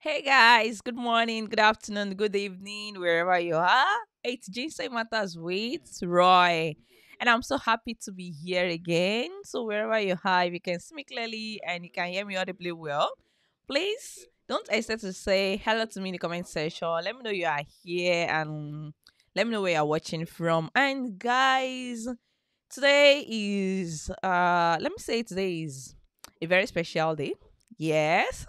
Hey guys, good morning, good afternoon, good evening, wherever you are. It's Jinsei Matters with Roy. And I'm so happy to be here again. So wherever you are, if you can see me clearly and you can hear me audibly well, please don't hesitate to say hello to me in the comment section. Let me know you are here and let me know where you're watching from. And guys, today is let me say today is a very special day. Yes.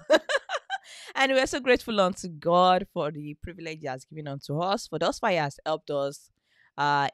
And we are so grateful unto God for the privilege He has given unto us, for thus far He has helped us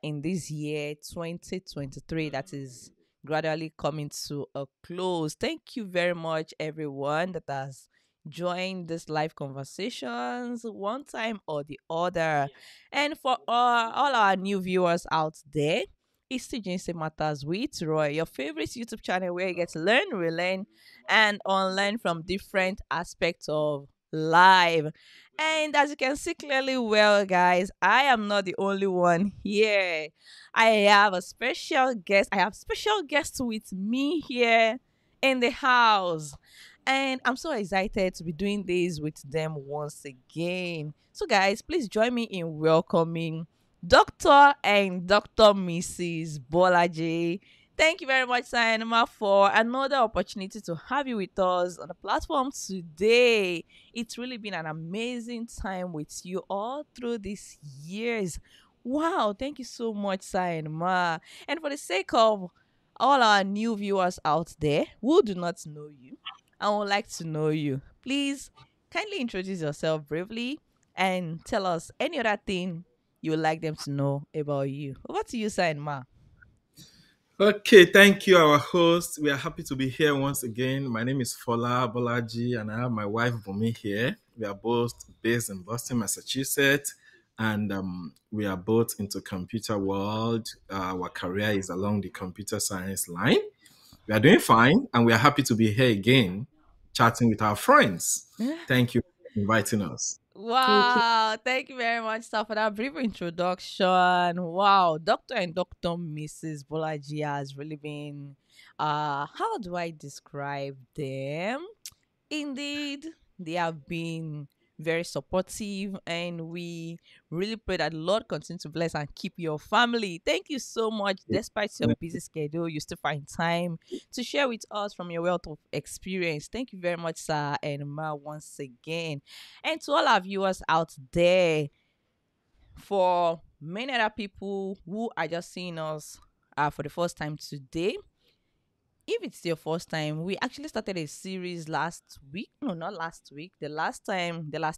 in this year 2023 that is gradually coming to a close. Thank you very much, everyone that has joined this live conversations one time or the other. And for all our new viewers out there, it's still Jinsei Matters with Roy, your favorite YouTube channel where you get to learn, relearn, and unlearn from different aspects of life. And as you can see clearly, well, guys, I am not the only one here. I have a special guest. I have special guests with me here in the house. And I'm so excited to be doing this with them once again. So, guys, please join me in welcoming Dr. and Dr. Mrs. Bolaji. Thank you very much, Sayanama, for another opportunity to have you with us on the platform today. It's really been an amazing time with you all through these years. Wow, thank you so much, Sayanama. And for the sake of all our new viewers out there who do not know you and would like to know you, please kindly introduce yourself briefly and tell us any other thing you would like them to know about you. Over to you, Sayanama. Okay, thank you, our host. We are happy to be here once again. My name is Fola Bolaji, and I have my wife Bumi here. We are both based in Boston, Massachusetts, and we are both into computer world. Our career is along the computer science line. We are doing fine, and we are happy to be here again, chatting with our friends. Thank you for inviting us. Okay. Wow, thank you very much, sir, for that brief introduction. Wow, Dr. and Dr. Mrs. Bolaji has really been, how do I describe them? Indeed, they have been very supportive, and we really pray that the Lord continue to bless and keep your family. Thank you so much. Despite your busy schedule, you still find time to share with us from your wealth of experience. Thank you very much, sir and ma, once again. And to all our viewers out there, for many other people who are just seeing us for the first time today, if it's your first time, we actually started a series last week. No, not last week. The last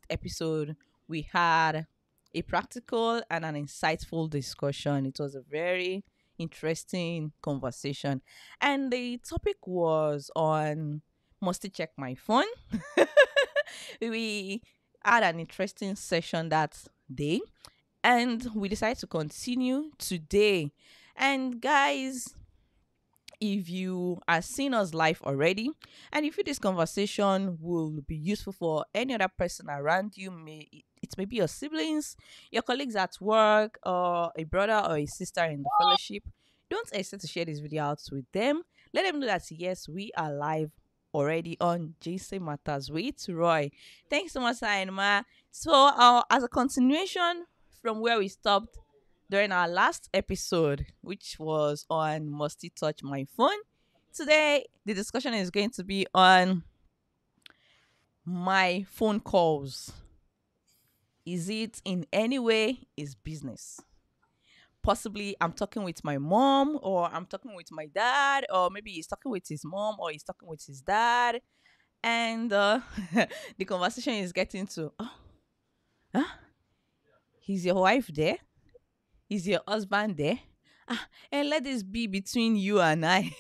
episode, we had a practical and an insightful discussion. It was a very interesting conversation. And the topic was on must I check my phone? We had an interesting session that day, and we decided to continue today. And guys, if you are seeing us live already and if you this conversation will be useful for any other person around you, it may be your siblings, your colleagues at work, or a brother or a sister in the fellowship, don't hesitate to share this video out with them. Let them know that yes, we are live already on Jinsei Matters with Roy. Thanks so much, Sainma. So as a continuation from where we stopped during our last episode, which was on Must It Touch My Phone. Today, the discussion is going to be on my phone calls. Is it in any way is business? Possibly I'm talking with my mom, or I'm talking with my dad, or maybe he's talking with his mom, or he's talking with his dad. And the conversation is getting to, oh, huh? Is your wife there? Is your husband there? And let this be between you and I.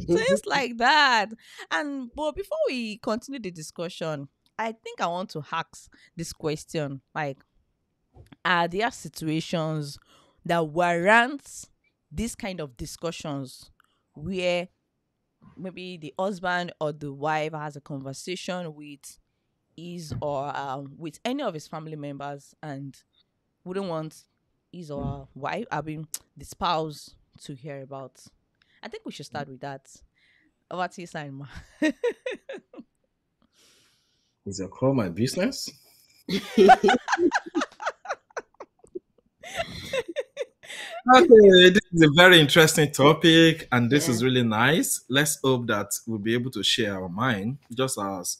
Things like that. And but before we continue the discussion, I think I want to ask this question. Like, are there situations that warrant this kind of discussions where maybe the husband or the wife has a conversation with his or with any of his family members and wouldn't want his or her wife, I mean the spouse, to hear about? I think we should start with that. Over to you, Simon. Is your call my business? Okay, this is a very interesting topic, and this Yeah. is really nice. Let's hope that we'll be able to share our mind, just as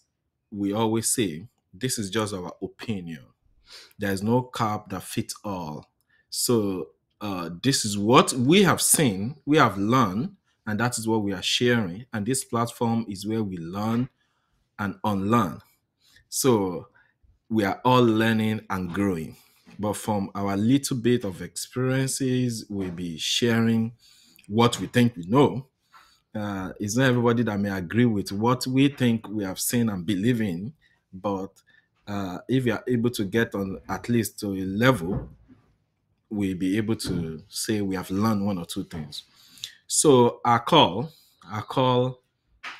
we always say, this is just our opinion. There's no cap that fits all. So, this is what we have seen, we have learned, and that is what we are sharing. And this platform is where we learn and unlearn. So, we are all learning and growing. But from our little bit of experiences, we'll be sharing what we think we know. It's not everybody that may agree with what we think we have seen and believe in, but if you are able to get on at least to a level, we'll be able to say we have learned one or two things. So our call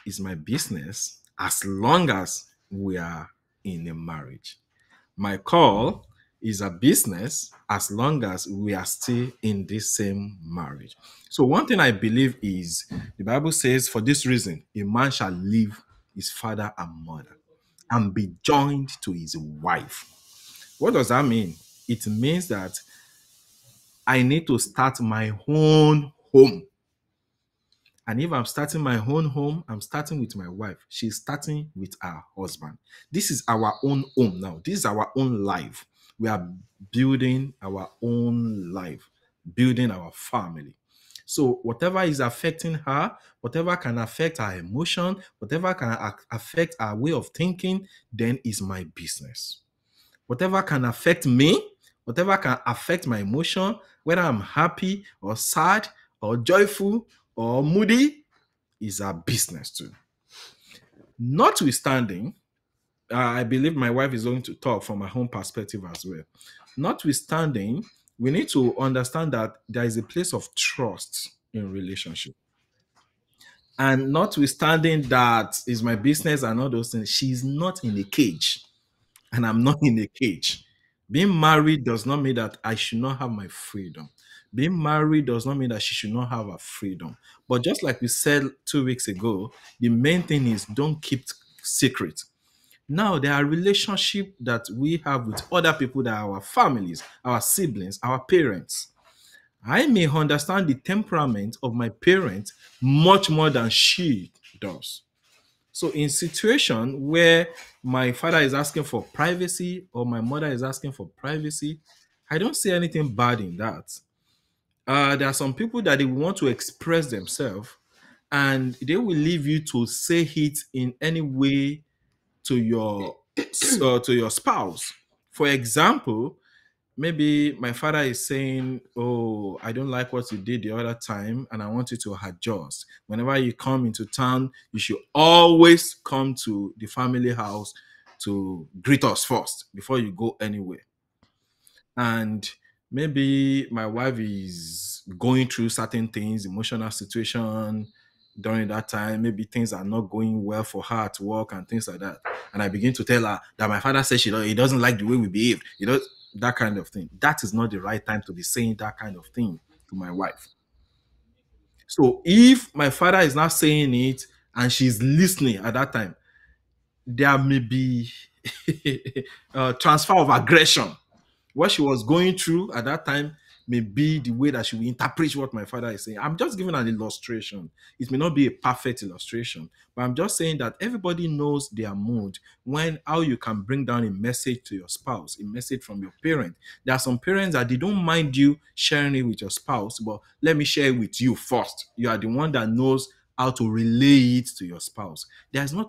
is my business as long as we are in a marriage. My call is a business as long as we are still in this same marriage. So, one thing I believe is the Bible says, for this reason, a man shall leave his father and mother and be joined to his wife. What does that mean? It means that I need to start my own home. And if I'm starting my own home, I'm starting with my wife. She's starting with her husband. This is our own home now. This is our own life. We are building our own life, building our family. So whatever is affecting her, whatever can affect her emotion, whatever can affect her way of thinking, then is my business. Whatever can affect me, whatever can affect my emotion, whether I'm happy or sad or joyful or moody, is our business too. Notwithstanding, I believe my wife is going to talk from her own perspective as well. Notwithstanding, we need to understand that there is a place of trust in relationship. And notwithstanding that is my business and all those things, she's not in a cage and I'm not in a cage. Being married does not mean that I should not have my freedom. Being married does not mean that she should not have her freedom. But just like we said 2 weeks ago, the main thing is don't keep secret. Now there are relationships that we have with other people that are our families, our siblings, our parents. I may understand the temperament of my parents much more than she does. So in situation where my father is asking for privacy or my mother is asking for privacy, I don't see anything bad in that. There are some people that they want to express themselves and they will leave you to say it in any way to your spouse. For example, maybe my father is saying, "Oh, I don't like what you did the other time, and I want you to adjust. Whenever you come into town, you should always come to the family house to greet us first before you go anywhere." And maybe my wife is going through certain things, emotional situation during that time. Maybe things are not going well for her at work and things like that. And I begin to tell her that my father says he doesn't like the way we behave. That kind of thing. That is not the right time to be saying that kind of thing to my wife. So if my father is not saying it and she's listening at that time, there may be a transfer of aggression. What she was going through at that time may be the way that she will interpret what my father is saying. I'm just giving an illustration. It may not be a perfect illustration, but I'm just saying that everybody knows their mood when how you can bring down a message to your spouse, a message from your parent. There are some parents that they don't mind you sharing it with your spouse, but let me share it with you first. You are the one that knows how to relay it to your spouse. There's no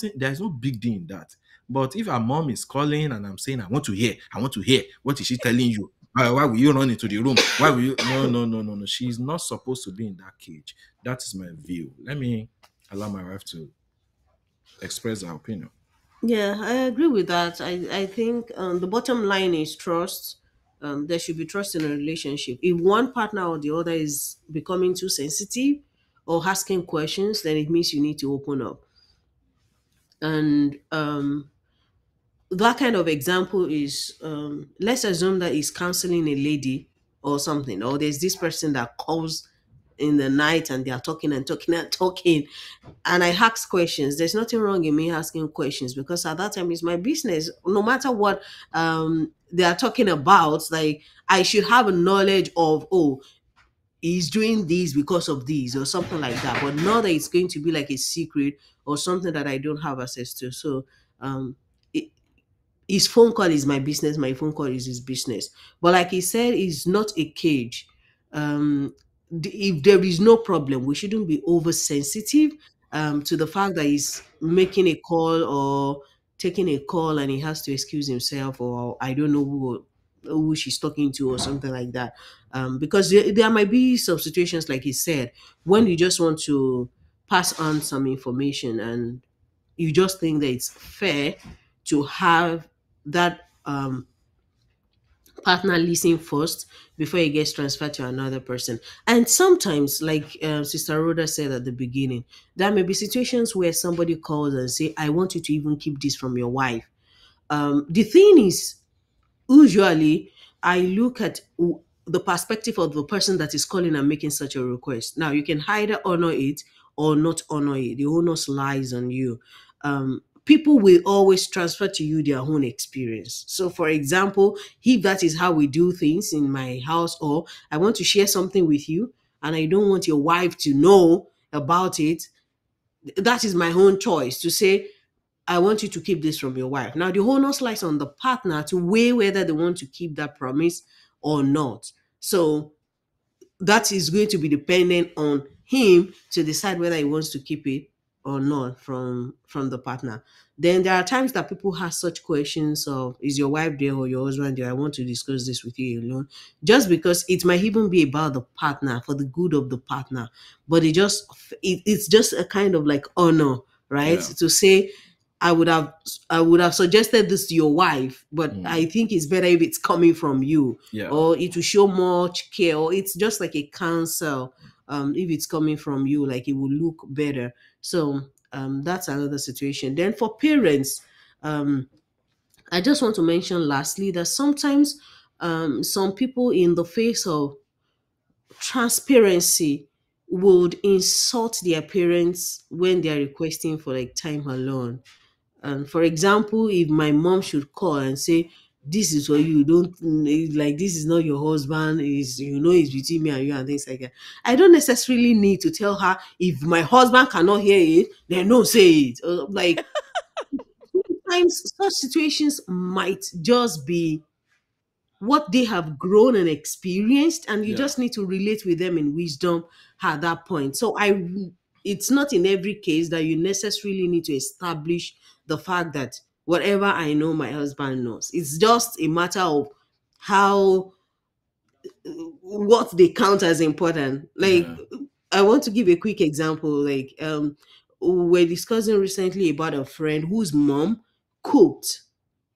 big deal in that. But if our mom is calling and I'm saying, I want to hear, what is she telling you? Why will you run into the room? Why will you? No, no, no, no, no. She's not supposed to be in that cage. That is my view. Let me allow my wife to express her opinion. Yeah, I agree with that. I think the bottom line is trust. There should be trust in a relationship. If one partner or the other is becoming too sensitive or asking questions, then it means you need to open up. And that kind of example is let's assume that he's counseling a lady or something, or there's this person that calls in the night and they are talking and talking and talking, and I ask questions. There's nothing wrong in me asking questions, because at that time it's my business. No matter what they are talking about, like, I should have a knowledge of, oh, he's doing this because of this or something like that, but not that it's going to be like a secret or something that I don't have access to. So um it, his phone call is my business, my phone call is his business. But like he said, it's not a cage. If there is no problem, we shouldn't be oversensitive to the fact that he's making a call or taking a call and he has to excuse himself, or I don't know who she's talking to or something like that. Because there might be some situations, like he said, when you just want to pass on some information and you just think that it's fair to have that partner listen first before it gets transferred to another person. And sometimes, like Sister Rhoda said at the beginning, there may be situations where somebody calls and say, I want you to even keep this from your wife. The thing is, usually I look at the perspective of the person that is calling and making such a request. Now, you can either honor it or not honor it. The onus lies on you. People will always transfer to you their own experience. So, for example, if that is how we do things in my house, or I want to share something with you and I don't want your wife to know about it, that is my own choice to say, I want you to keep this from your wife. Now, the onus lies on the partner to weigh whether they want to keep that promise or not. So that is going to be dependent on him to decide whether he wants to keep it or not from the partner. Then there are times that people have such questions of, is your wife there or your husband there? I want to discuss this with you alone. Just because it might even be about the partner, for the good of the partner, but it's just a kind of like honor, right? Yeah. To say, I would have I would have suggested this to your wife, but Mm. I think it's better if it's coming from you, Yeah. or it will show much care, or it's just like a counsel. If it's coming from you, like, it will look better. So that's another situation. Then for parents, um I just want to mention lastly that sometimes some people, in the face of transparency, would insult their parents when they are requesting for like time alone. And for example, if my mom should call and say, this is for you, don't, like, this is not your husband, is, it's between me and you and things like that, I don't necessarily need to tell her, if my husband cannot hear it, then don't say it. Like, sometimes such situations might just be what they have grown and experienced, and you Yeah. just need to relate with them in wisdom at that point. So it's not in every case that you necessarily need to establish the fact that whatever I know my husband knows. It's just a matter of how, what they count as important. Like, Yeah. I want to give a quick example. Like, we're discussing recently about a friend whose mom cooked.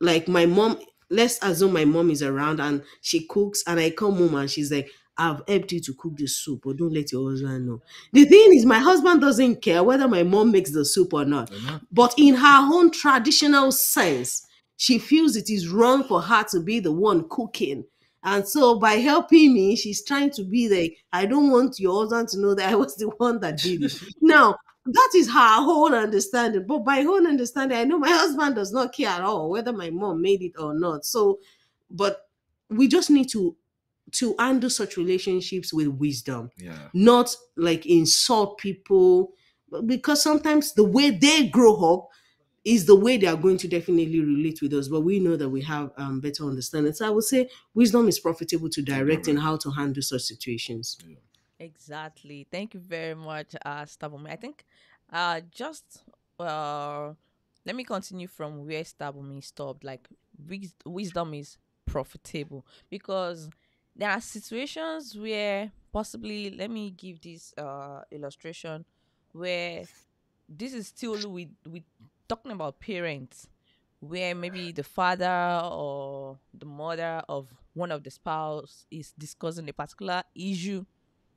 Like, my mom, let's assume my mom is around and she cooks, and I come home and she's like, I've helped you to cook the soup, but don't let your husband know. The thing is, my husband doesn't care whether my mom makes the soup or not. They're not. But in her own traditional sense, she feels it is wrong for her to be the one cooking. And so by helping me, she's trying to be like, I don't want your husband to know that I was the one that did it. Now, that is her whole understanding. But by whole understanding, I know my husband does not care at all whether my mom made it or not. So, but we just need to handle such relationships with wisdom, Yeah. not like insult people, because sometimes the way they grow up is the way they are going to definitely relate with us. But we know that we have better understanding. So I would say wisdom is profitable to To direct in direct. how to handle such situations. Yeah. Exactly. Thank you very much, Stabumi. I think just let me continue from where Stabumi stopped. Like, wisdom is profitable, because there are situations where, possibly, let me give this illustration, where this is still with talking about parents, where maybe the father or the mother of one of the spouse is discussing a particular issue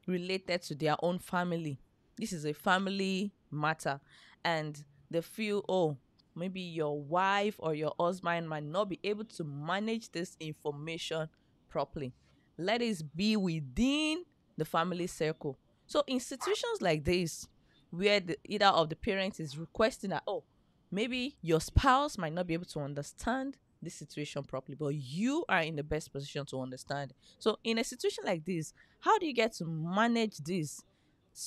related to their own family. This is a family matter, and they feel, oh, maybe your wife or your husband might not be able to manage this information properly. Let it be within the family circle. So in situations like this, where either of the parents is requesting that, oh, maybe your spouse might not be able to understand this situation properly, but you are in the best position to understand. So in a situation like this, how do you get to manage this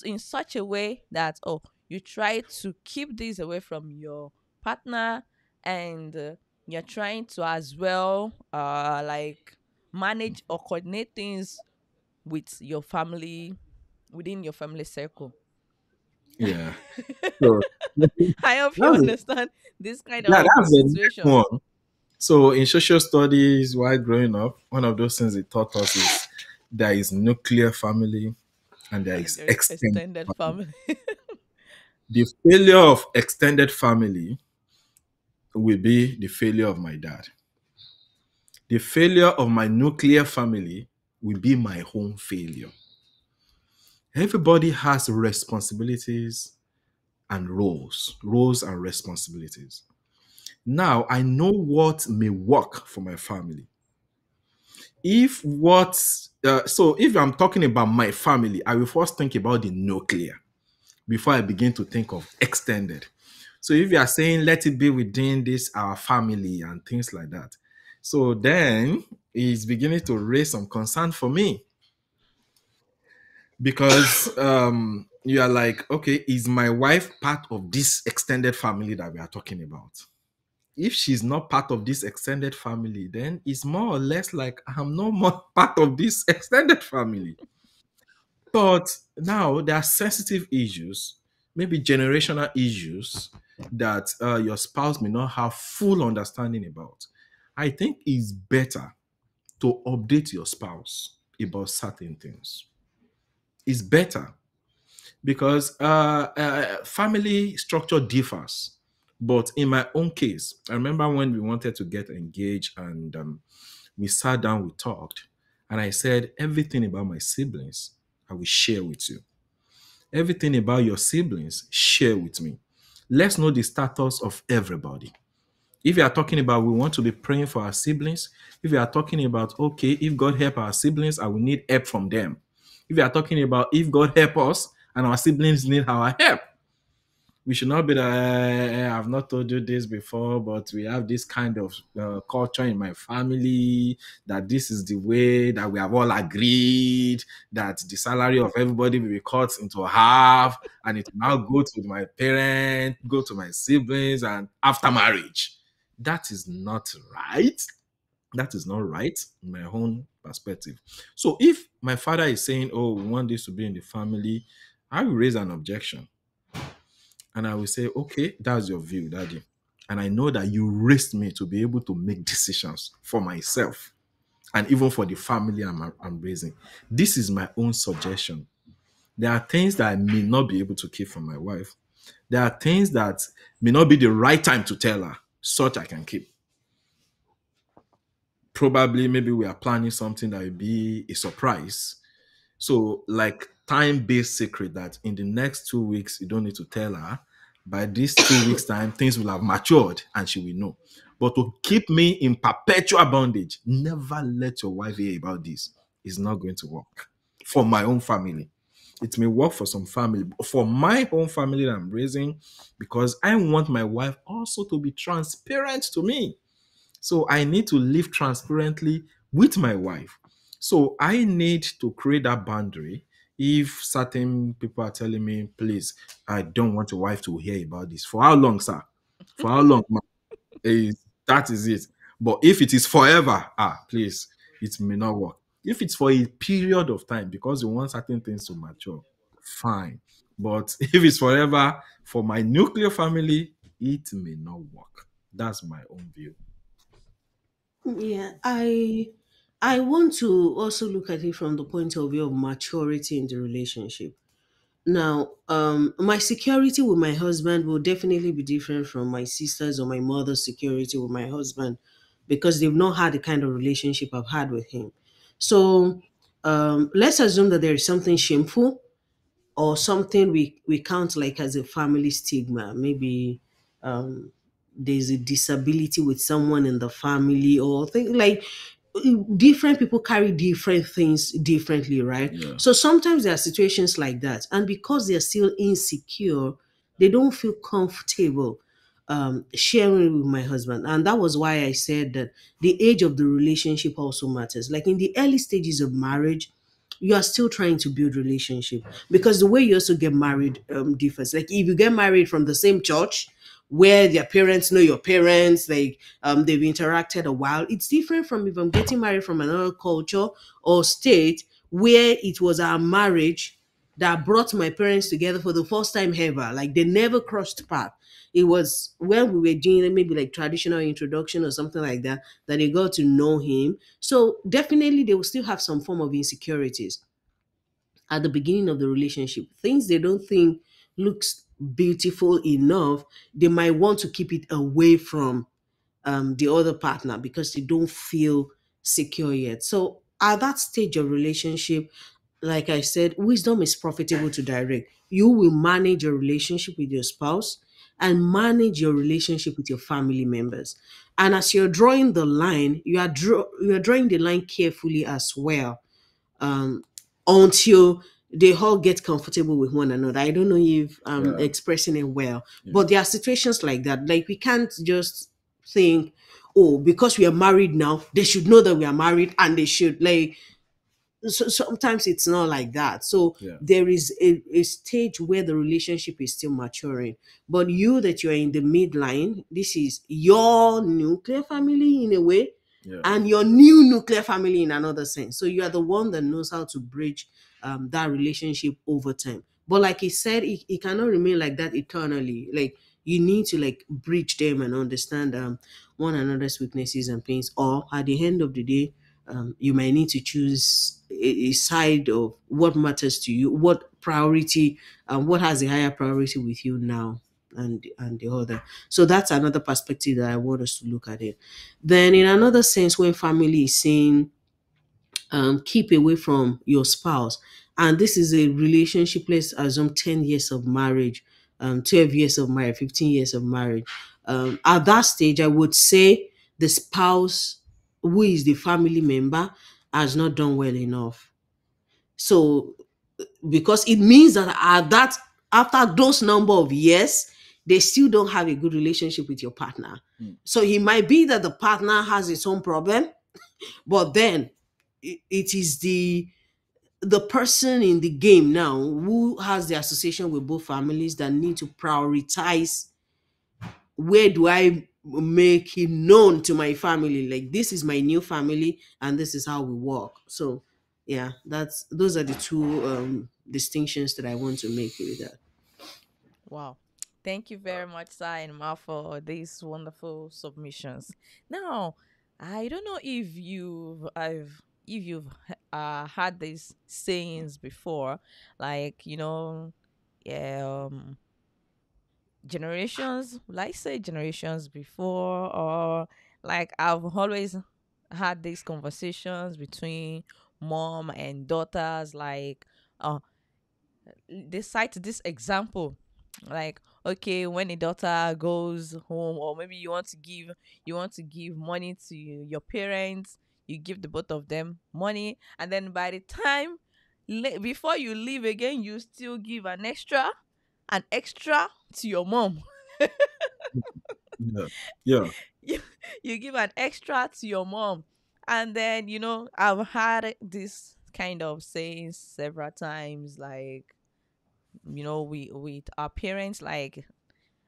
in such a way that, oh, you try to keep this away from your partner, and you're trying to as well like manage or coordinate things with your family, within your family circle. Yeah. So I hope you that's understand this kind yeah, of that's a nice situation. one. So in social studies, while growing up, one of those things it taught us is there is nuclear family and there And is there is extended extended family. family. The failure of extended family will be the failure of my dad. The failure of my nuclear family will be my home failure. Everybody has responsibilities and roles and responsibilities. Now, I know what may work for my family. If what, so if I'm talking about my family, I will first think about the nuclear before I begin to think of extended. So if you are saying let it be within this our family and things like that, so then it's beginning to raise some concern for me because you are like, okay, is my wife part of this extended family that we are talking about? If she's not part of this extended family, then it's more or less like I'm no more part of this extended family. But now there are sensitive issues, maybe generational issues that your spouse may not have full understanding about. I think it's better to update your spouse about certain things. It's better because family structure differs. But in my own case, I remember when we wanted to get engaged and we sat down, we talked, and I said, everything about my siblings, I will share with you. Everything about your siblings, share with me. Let's know the status of everybody. If you are talking about we want to be praying for our siblings, if you are talking about, okay, if God help our siblings, I will need help from them. If you are talking about if God help us and our siblings need our help, we should not be that I've not told you this before, but we have this kind of culture in my family that this is the way that we have all agreed that the salary of everybody will be cut into half and it will now go to my parents, go to my siblings, and after marriage. That is not right. That is not right in my own perspective. So if my father is saying, oh, we want this to be in the family, I will raise an objection and I will say, okay, that's your view, daddy. And I know that you raised me to be able to make decisions for myself and even for the family I'm raising. This is my own suggestion. There are things that I may not be able to keep from my wife. There are things that may not be the right time to tell her, such I can keep. Probably, maybe we are planning something that will be a surprise. So, like time-based secret that in the next 2 weeks, you don't need to tell her. By this 2 weeks' time, things will have matured and she will know. But to keep me in perpetual bondage, never let your wife hear about this. It's not going to work. For my own family. It may work for some family, but for my own family that I'm raising, because I want my wife also to be transparent to me. So I need to live transparently with my wife. So I need to create that boundary. If certain people are telling me, please, I don't want your wife to hear about this. For how long, sir? For how long, ma? That is it. But if it is forever, please, it may not work. If it's for a period of time because you want certain things to mature, fine. But if it's forever, for my nuclear family, it may not work. That's my own view. Yeah, I want to also look at it from the point of view of maturity in the relationship. Now, my security with my husband will definitely be different from my sister's or my mother's security with my husband because they've not had the kind of relationship I've had with him. So, let's assume that there is something shameful or something we count like as a family stigma. Maybe um, there's a disability with someone in the family or thing like. different people carry different things differently, right? Yeah. So sometimes there are situations like that, and because they're still insecure, they don't feel comfortable sharing with my husband. And that was why I said that the age of the relationship also matters. Like in the early stages of marriage, you are still trying to build relationship, because the way you also get married differs. Like if you get married from the same church where their parents know your parents, like they've interacted a while, it's different from if I'm getting married from another culture or state where it was our marriage that brought my parents together for the first time ever. Like they never crossed path. It was when we were doing maybe like traditional introduction or something like that, that they got to know him. So definitely they will still have some form of insecurities at the beginning of the relationship. Things they don't think looks beautiful enough, they might want to keep it away from the other partner because they don't feel secure yet. So at that stage of relationship, like I said, wisdom is profitable to direct. You will manage your relationship with your spouse and manage your relationship with your family members. And as you're drawing the line, you are drawing the line carefully as well, um, until they all get comfortable with one another. I don't know if I'm Yeah. expressing it well, Yeah. but there are situations like that. Like we can't just think, oh, because we are married now, they should know that we are married, and they should like, so sometimes it's not like that. So Yeah. there is a stage where the relationship is still maturing, but you that you're in the midline, this is your nuclear family in a way, Yeah. and your new nuclear family in another sense. So you are the one that knows how to bridge that relationship over time. But like he said, it cannot remain like that eternally. Like you need to like bridge them and understand one another's weaknesses and pains, or at the end of the day, you might need to choose a side of what matters to you, what priority, what has a higher priority with you now, and the other. So that's another perspective that I want us to look at it. Then, in another sense, when family is saying keep away from your spouse, and this is a relationship, let's assume 10 years of marriage, 12 years of marriage, 15 years of marriage. At that stage, I would say the spouse, who is the family member, has not done well enough. So because it means that at that, after those number of years, they still don't have a good relationship with your partner. Mm. So it might be that the partner has its own problem, but then it is the person in the game now who has the association with both families that need to prioritize, where do I make him known to my family, like this is my new family and this is how we work. So yeah, that's those are the two distinctions that I want to make with that. Wow. Thank you very much, Sai and Ma, for these wonderful submissions. Now, I don't know if you've had these sayings before, like yeah, generations. Like say generations before, or like I've always had these conversations between mom and daughters, like uh they cite this example, like okay, when a daughter goes home, or maybe you want to give money to your parents, you give the both of them money, and then by the time before you leave again, you still give an extra to your mom. Yeah. Yeah. you, you give an extra to your mom. And then I've had this kind of saying several times, like we with our parents, like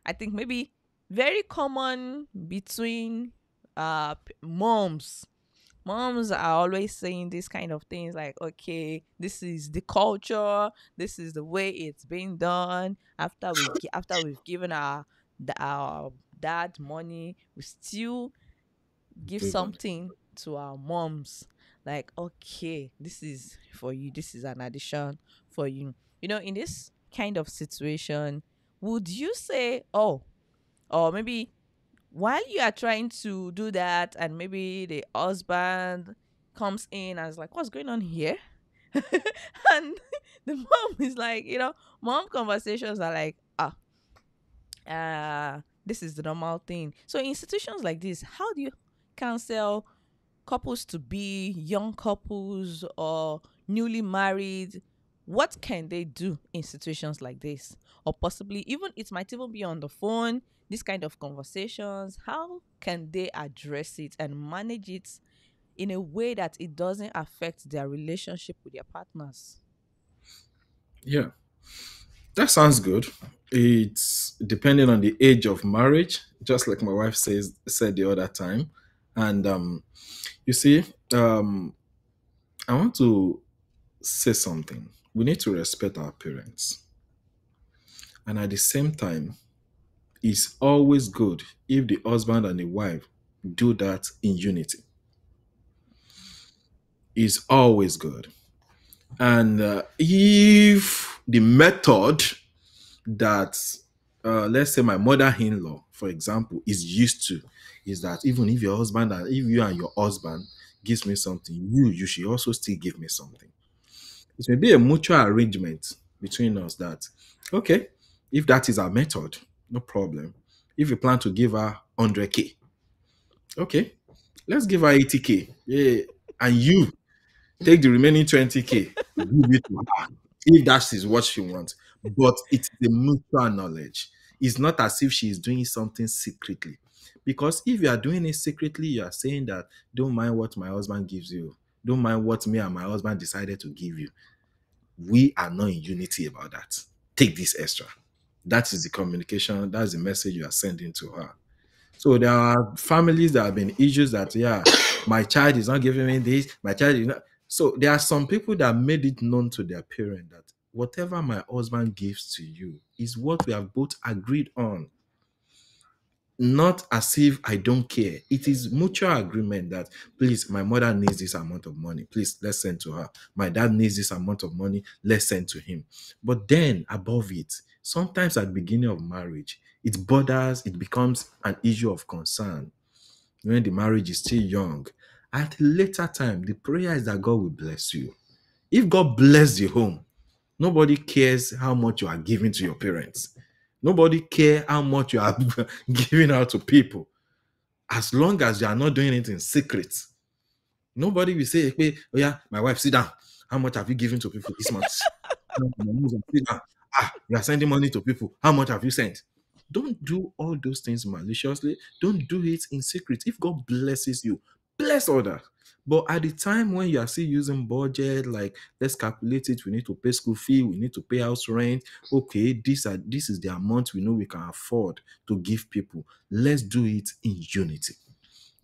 I think maybe very common between moms are always saying these kind of things, like okay, this is the culture, this is the way it's being done. After we've given our dad money, we still give Give on. something to our moms, like okay, this is for you, this is an addition for you. In this kind of situation, would you say, oh, or maybe while you are trying to do that, and maybe the husband comes in and is like, what's going on here? And the mom is like, mom conversations are like, this is the normal thing. So in situations like this, how do you counsel couples to be, young couples, or newly married, what can they do in situations like this? Or possibly even it might even be on the phone, this kind of conversations. How can they address it and manage it in a way that it doesn't affect their relationship with their partners? Yeah, that sounds good. It's depending on the age of marriage, just like my wife said the other time. And you see, I want to say something. We need to respect our parents. And at the same time, it's always good if the husband and the wife do that in unity. It's always good. And if the method that, let's say, my mother-in-law, for example, is used to, is that even if your husband and if you and your husband gives me something, you should also still give me something. It may be a mutual arrangement between us that, okay, if that is our method, no problem. If you plan to give her 100K, okay, let's give her 80K. Yeah. And you take the remaining 20K, give it to her if that is what she wants. But it's the mutual knowledge. It's not as if she is doing something secretly. Because if you are doing it secretly, you are saying that don't mind what my husband gives you. Don't mind what me and my husband decided to give you. We are not in unity about that. Take this extra. That is the communication. That's the message you are sending to her. So there are families that have been issues that, yeah, my child is not giving me this, my child is not. So there are some people that made it known to their parent that whatever my husband gives to you is what we have both agreed on. Not as if I don't care. It is mutual agreement that please, my mother needs this amount of money. Please, let's send to her. My dad needs this amount of money. Let's send to him. But then above it, sometimes at the beginning of marriage, it becomes an issue of concern when the marriage is still young. At a later time, the prayer is that God will bless you. If God bless the home, nobody cares how much you are giving to your parents. Nobody care how much you are giving out to people. As long as you are not doing it in secret, nobody will say, hey, oh yeah, my wife, sit down. How much have you given to people this month? Sit down. Ah, you are sending money to people. How much have you sent? Don't do all those things maliciously. Don't do it in secret. If God blesses you, bless others. But at the time when you are still using budget, like let's calculate it, we need to pay school fee, we need to pay house rent. Okay, this is the amount we know we can afford to give people. Let's do it in unity,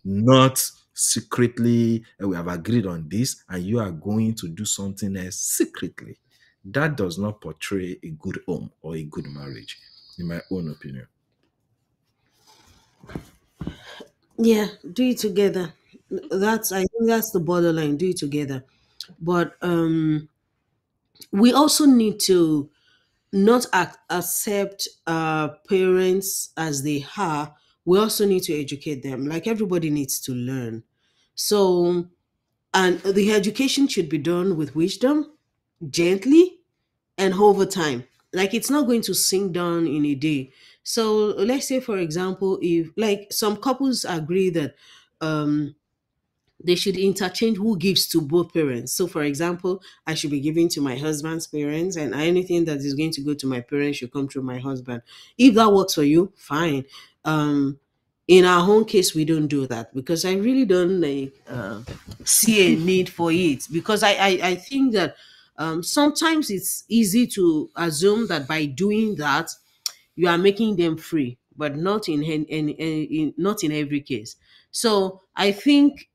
not secretly. We have agreed on this, and you are going to do something else secretly. That does not portray a good home or a good marriage, in my own opinion. Yeah, do it together. That's, I think that's the borderline. Do it together. But we also need to not accept parents as they are. We also need to educate them. Like everybody needs to learn. So, and the education should be done with wisdom, gently, and over time. Like it's not going to sink down in a day. So let's say, for example, if like some couples agree that um they should interchange who gives to both parents. So, for example, I should be giving to my husband's parents, and anything that is going to go to my parents should come through my husband. If that works for you, fine. Um, in our own case, we don't do that because I really don't see a need for it. Because I think that sometimes it's easy to assume that by doing that you are making them free, but not not in every case. So I think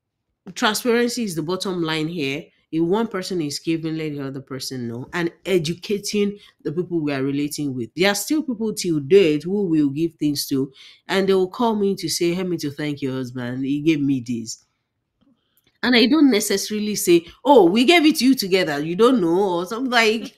transparency is the bottom line here. If one person is giving, let the other person know, and educating the people we are relating with. There are still people till date who will give things to, and they will call me to say, "Help me to thank your husband. He gave me this." And I don't necessarily say, "Oh, we gave it to you together. You don't know," or something like.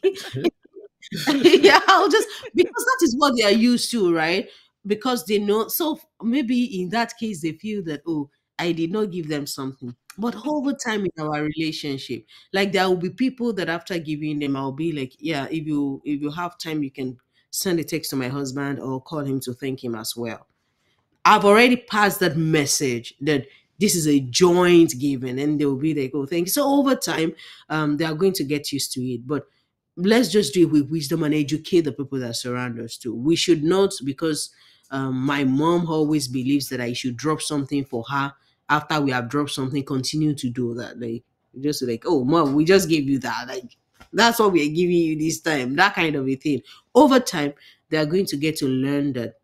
Yeah, I'll just, because that is what they are used to, right? Because they know. So maybe in that case, they feel that, oh, I did not give them something. But over time in our relationship, like there will be people that after giving them, I'll be like, yeah, if you have time, you can send a text to my husband or call him to thank him as well. I've already passed that message that This is a joint giving, and they'll be like, oh, thank you. So over time, they are going to get used to it. But let's just do it with wisdom and educate the people that surround us too. We should not, because my mom always believes that I should drop something for her after we have dropped something, continue to do that. Like, just like, oh, mom, we just gave you that. Like, that's what we're giving you this time. That kind of a thing. Over time, they are going to get to learn that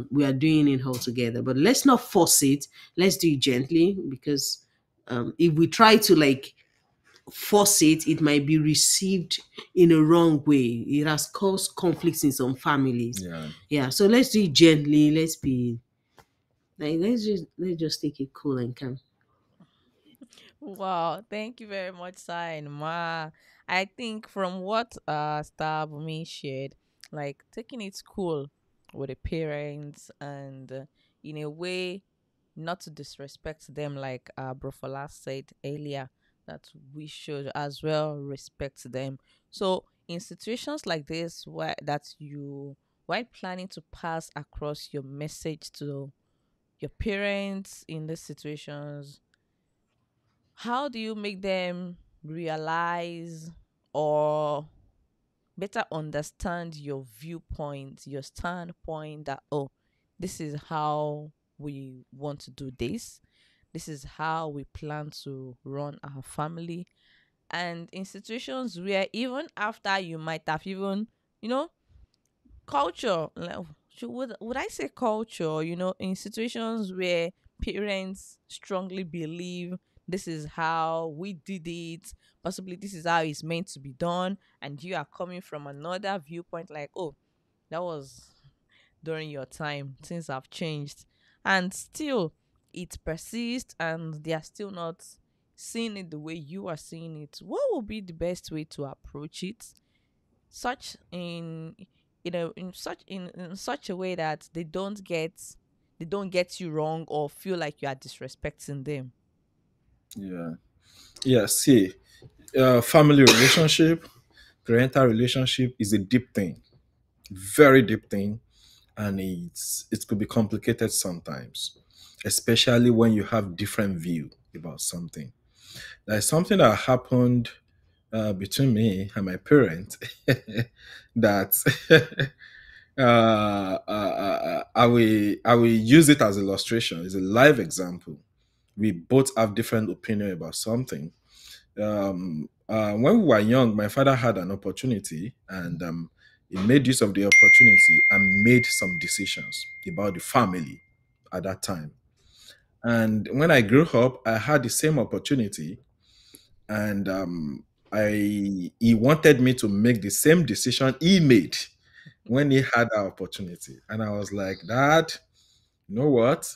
we are doing it all together. But let's not force it. Let's do it gently, because if we try to like force it, it might be received in a wrong way. It has caused conflicts in some families. Yeah. Yeah, so let's do it gently. Let's be like, let's just take it cool and calm. Wow, thank you very much, Sai Ma. I think from what Star Bumi shared, like taking it cool with the parents and in a way not to disrespect them, like Brofola said earlier, that we should as well respect them. So in situations like this, where that you while planning to pass across your message to your parents in these situations, how do you make them realize or better understand your viewpoint, your standpoint that, oh, this is how we want to do this. This is how we plan to run our family. And in situations where even after you might have even, you know, culture, like, would I say culture, in situations where parents strongly believe this is how we did it, possibly this is how it's meant to be done, and you are coming from another viewpoint like, oh, that was during your time, things have changed, and still it persists and they are still not seeing it the way you are seeing it. What would be the best way to approach it, such in such a way that they don't get you wrong or feel like you are disrespecting them? Yeah. Yeah. See, family relationship, parental relationship is a deep thing, very deep thing, and it could be complicated sometimes, especially when you have different view about something. There's something that happened between me and my parent that I will use it as illustration. It's a live example. We both have different opinion about something. When we were young, my father had an opportunity, and he made use of the opportunity and made some decisions about the family at that time. And when I grew up, I had the same opportunity, and he wanted me to make the same decision he made when he had that opportunity. And I was like, Dad, you know what?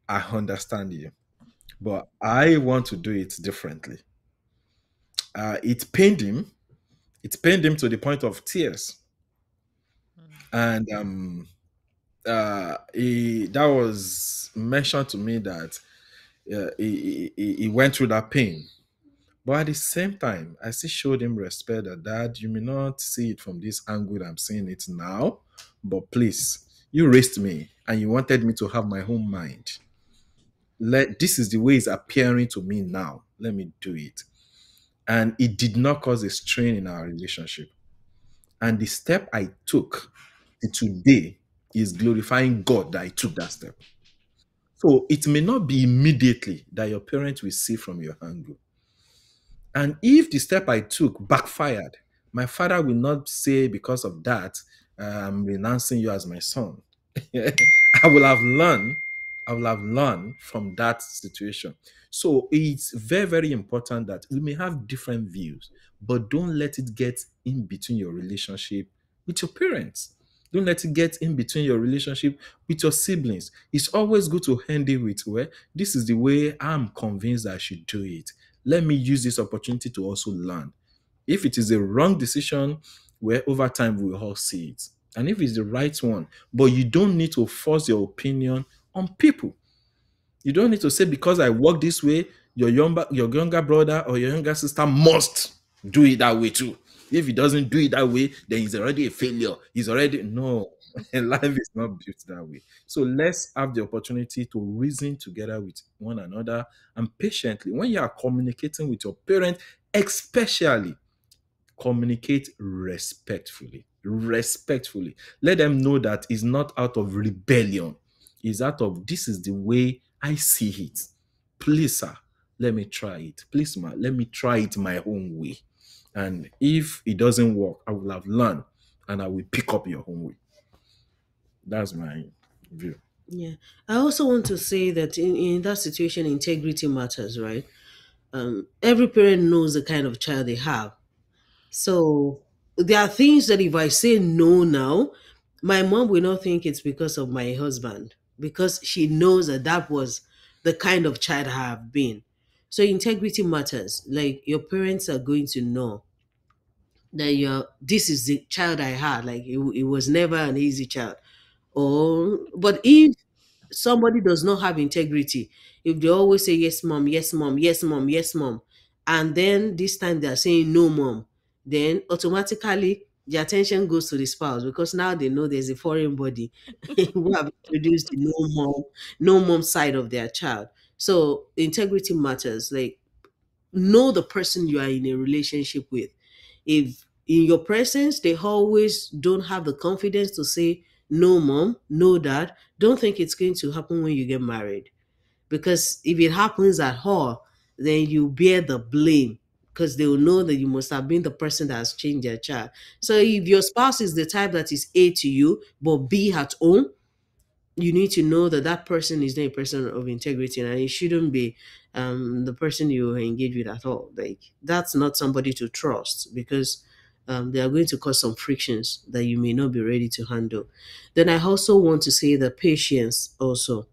I understand you, but I want to do it differently. It pained him. It pained him to the point of tears. Mm. And that was mentioned to me that he went through that pain. But at the same time, I still showed him respect that, Dad, you may not see it from this angle that I'm seeing it now, but please, you raised me and you wanted me to have my own mind. This is the way it's appearing to me now. Let me do it. And it did not cause a strain in our relationship. And the step I took to today is glorifying God that I took that step. So it may not be immediately that your parents will see from your angle. And if the step I took backfired, my father will not say because of that, I'm renouncing you as my son. I will have learned, I will have learned from that situation. So it's very, very important that we may have different views, but don't let it get in between your relationship with your parents. Don't let it get in between your relationship with your siblings. It's always good to end it with, well, this is the way I'm convinced I should do it. Let me use this opportunity to also learn. If it is a wrong decision, where over time we will all see it. And if it's the right one, but you don't need to force your opinion on people. You don't need to say because I work this way, your younger brother or your younger sister must do it that way too. If he doesn't do it that way, then he's already a failure. He's already no. Life is not built that way. So let's have the opportunity to reason together with one another and patiently. When you are communicating with your parent, especially communicate respectfully. Respectfully. Let them know that it's not out of rebellion. It's out of this is the way I see it. Please, sir, let me try it. Please, ma, let me try it my own way. And if it doesn't work, I will have learned and I will pick up your own way. That's my view. Yeah. I also want to say that in that situation, integrity matters, right? Every parent knows the kind of child they have. So there are things that if I say no now, my mom will not think it's because of my husband, because she knows that that was the kind of child I have been. So integrity matters. Like your parents are going to know that you're this is the child I had. Like it was never an easy child. Or but if somebody does not have integrity, if they always say yes mom, yes mom, yes mom, yes mom, and then this time they are saying no mom, then automatically the attention goes to the spouse because now they know there's a foreign body who have introduced the no mom side of their child. So integrity matters. Like know the person you are in a relationship with. If in your presence they always don't have the confidence to say no mom, no dad, don't think it's going to happen when you get married. Because if it happens at all, then you bear the blame because they will know that you must have been the person that has changed their child. So if your spouse is the type that is A to you but B at home, you need to know that that person is not a person of integrity and it shouldn't be the person you engage with at all. Like that's not somebody to trust because they are going to cause some frictions that you may not be ready to handle. Then I also want to say that patience also,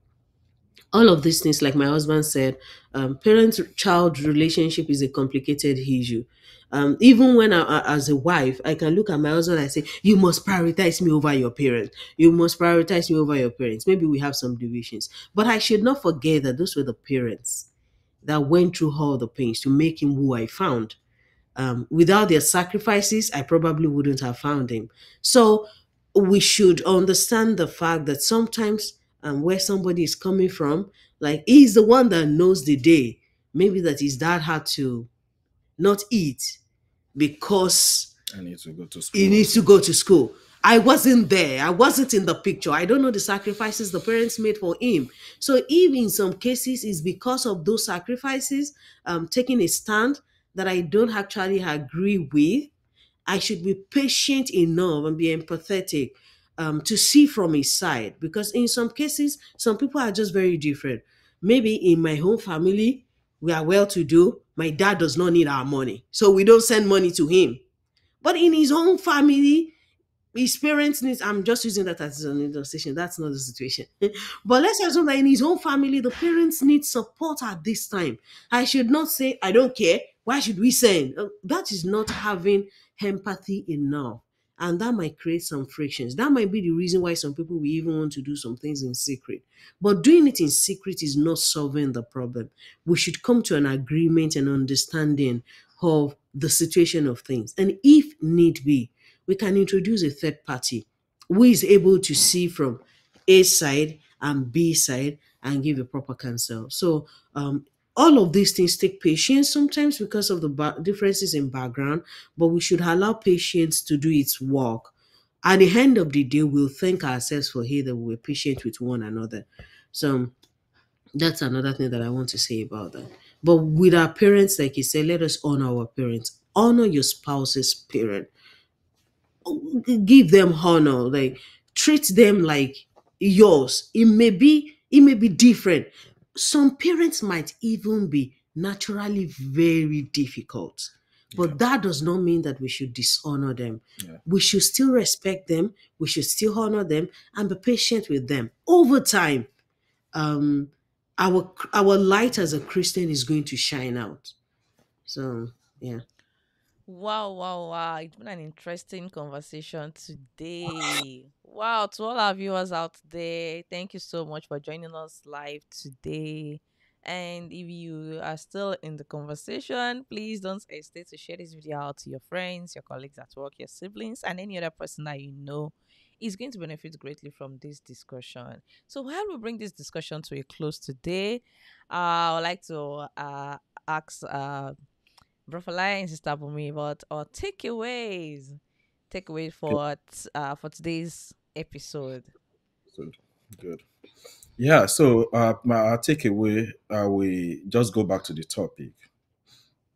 all of these things, like my husband said, parent child relationship is a complicated issue. Even when as a wife, I can look at my husband and say, you must prioritize me over your parents. You must prioritize me over your parents. Maybe we have some divisions, but I should not forget that those were the parents that went through all the pains to make him who I found. Without their sacrifices, I probably wouldn't have found him. So we should understand the fact that sometimes where somebody is coming from, like he's the one that knows the day, maybe that his dad had to not eat because I need to go to he school or needs to something. go to school. I wasn't there. I wasn't in the picture. I don't know the sacrifices the parents made for him. So, if in some cases it's because of those sacrifices, taking a stand that I don't actually agree with, I should be patient enough and be empathetic to see from his side. Because in some cases, some people are just very different. Maybe in my home family, we are well to do. My dad does not need our money. So we don't send money to him. But in his own family, his parents need, I'm just using that as an illustration. That's not the situation. But let's assume that in his own family, the parents need support at this time. I should not say, I don't care. Why should we send? That is not having empathy enough. And that might create some frictions. That might be the reason why some people will even want to do some things in secret. But doing it in secret is not solving the problem. We should come to an agreement and understanding of the situation of things. And if need be, we can introduce a third party who is able to see from A side and B side and give a proper counsel. So, all of these things take patience sometimes because of the differences in background, but we should allow patience to do its work. At the end of the day, we'll thank ourselves for here that we were patient with one another. So, that's another thing that I want to say about that. But with our parents, like you said, let us honor our parents. Honor your spouse's parent, give them honor, like treat them like yours. It may be different. Some parents might even be naturally very difficult, Yeah. but that does not mean that we should dishonor them. Yeah. We should still respect them, we should still honor them and be patient with them. Over time, um our light as a Christian is going to shine out. So yeah. Wow, wow, wow. It's been an interesting conversation today. Wow, to all our viewers out there, thank you so much for joining us live today. And if you are still in the conversation, please don't hesitate to share this video out to your friends, your colleagues at work, your siblings, and any other person that you know is going to benefit greatly from this discussion. So while we bring this discussion to a close today, I would like to ask Brofalai and Sister Bumi about our takeaways Okay, for today's episode. so good. Yeah, so my takeaway, we just go back to the topic.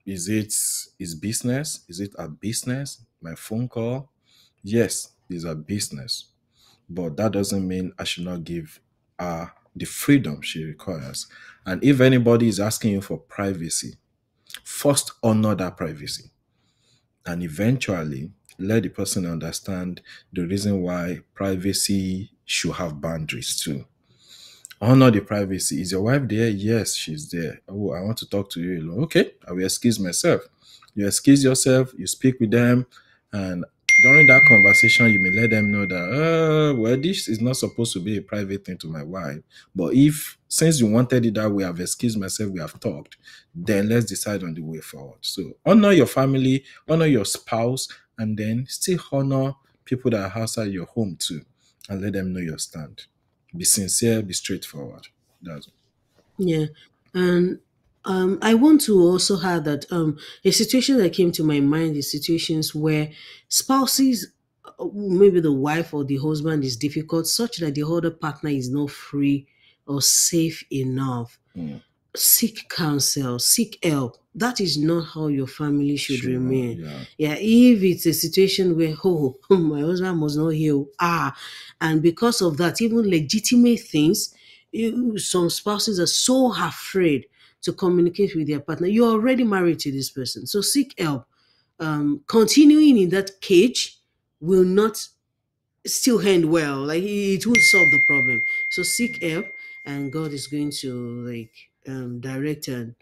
Is business? Is it a business? My phone call? Yes, it's a business. But that doesn't mean I should not give her the freedom she requires. And if anybody is asking you for privacy, first honor that privacy. And eventually let the person understand the reason why privacy should have boundaries too. Honor the privacy. Is your wife there? Yes, she's there. Oh, I want to talk to you alone. Okay, I will excuse myself. You excuse yourself, you speak with them, and during that conversation, you may let them know that, well, this is not supposed to be a private thing to my wife. But if, since you wanted it that way, I've excused myself, we have talked, then let's decide on the way forward. So honor your family, honor your spouse, and then still honor people that are outside your home too, and let them know your stand. Be sincere, be straightforward. That's Yeah. And I want to also add that a situation that came to my mind is situations where spouses, maybe the wife or the husband is difficult, such that the other partner is not free or safe enough. mm, Seek counsel, seek help. That is not how your family should sure. remain. Yeah. Yeah, if it's a situation where, oh, my husband must not heal, and because of that, even legitimate things, some spouses are so afraid to communicate with their partner. You're already married to this person, so seek help. Continuing in that cage will not still end well. Like it won't solve the problem. So seek help, and God is going to direct and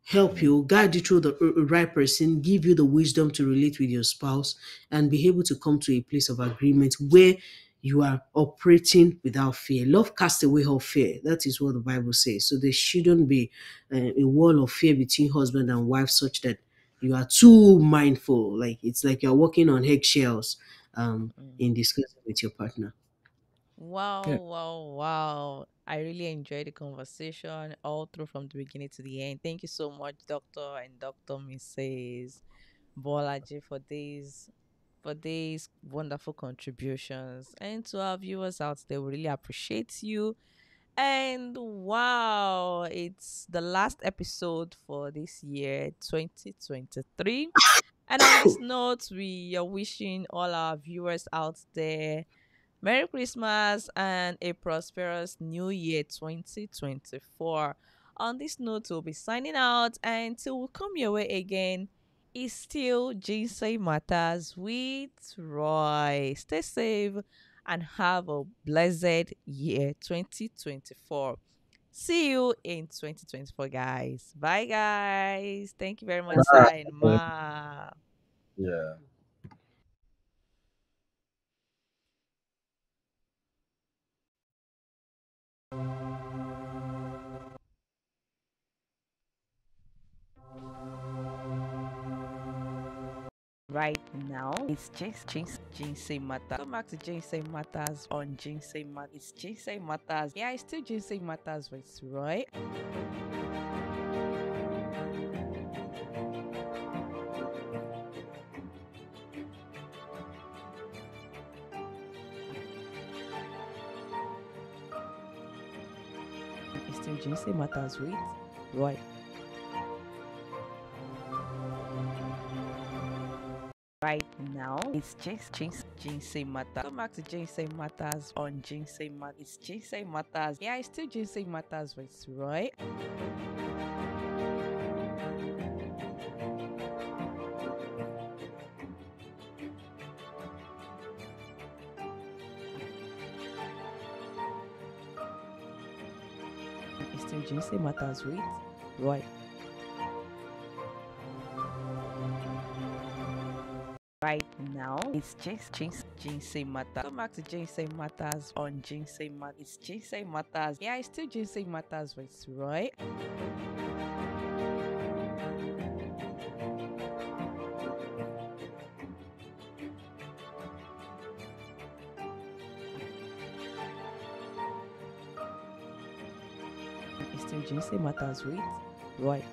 help Mm, you, guide you through the right person, give you the wisdom to relate with your spouse, and be able to come to a place of agreement where you are operating without fear. Love casts away all fear. That is what the Bible says. So there shouldn't be a wall of fear between husband and wife, such that you are too mindful. Like it's like you're walking on eggshells Mm. in discussing with your partner. yeah. Wow, wow, wow. I really enjoyed the conversation all through from the beginning to the end. Thank you so much, Doctor and Dr. Mrs. Bolaji, for these wonderful contributions. And to our viewers out there, we really appreciate you. And wow, it's the last episode for this year, 2023. And on this note, we are wishing all our viewers out there Merry Christmas and a prosperous New Year 2024. On this note, we'll be signing out, and till we come your way again, it's still Jinsei Matters with Roy. Stay safe and have a blessed year 2024. See you in 2024, guys. Bye, guys. Thank you very much, Sir and Ma. Yeah. Right now, it's Jinsei Matters. Welcome back to Jinsei Matters on Jinsei Matters. It's Jinsei Matters. Yeah, it's still Jinsei Matters with Roy. It's still Jinsei Matters with Roy. Right now, it's Jinsei Matters. Welcome back to Jinsei Matters on Jinsei Matters. It's Jinsei Matters. Yeah, it's still Jinsei Matters with Roy. It's still Jinsei Matters with Roy. Right now, it's Jinsei Matters. Welcome back to Jinsei Matters on Jinsei Matters. It's Jinsei Matters. Yeah, it's still Jinsei Matters with Roy. Still Jinsei Matters with Roy.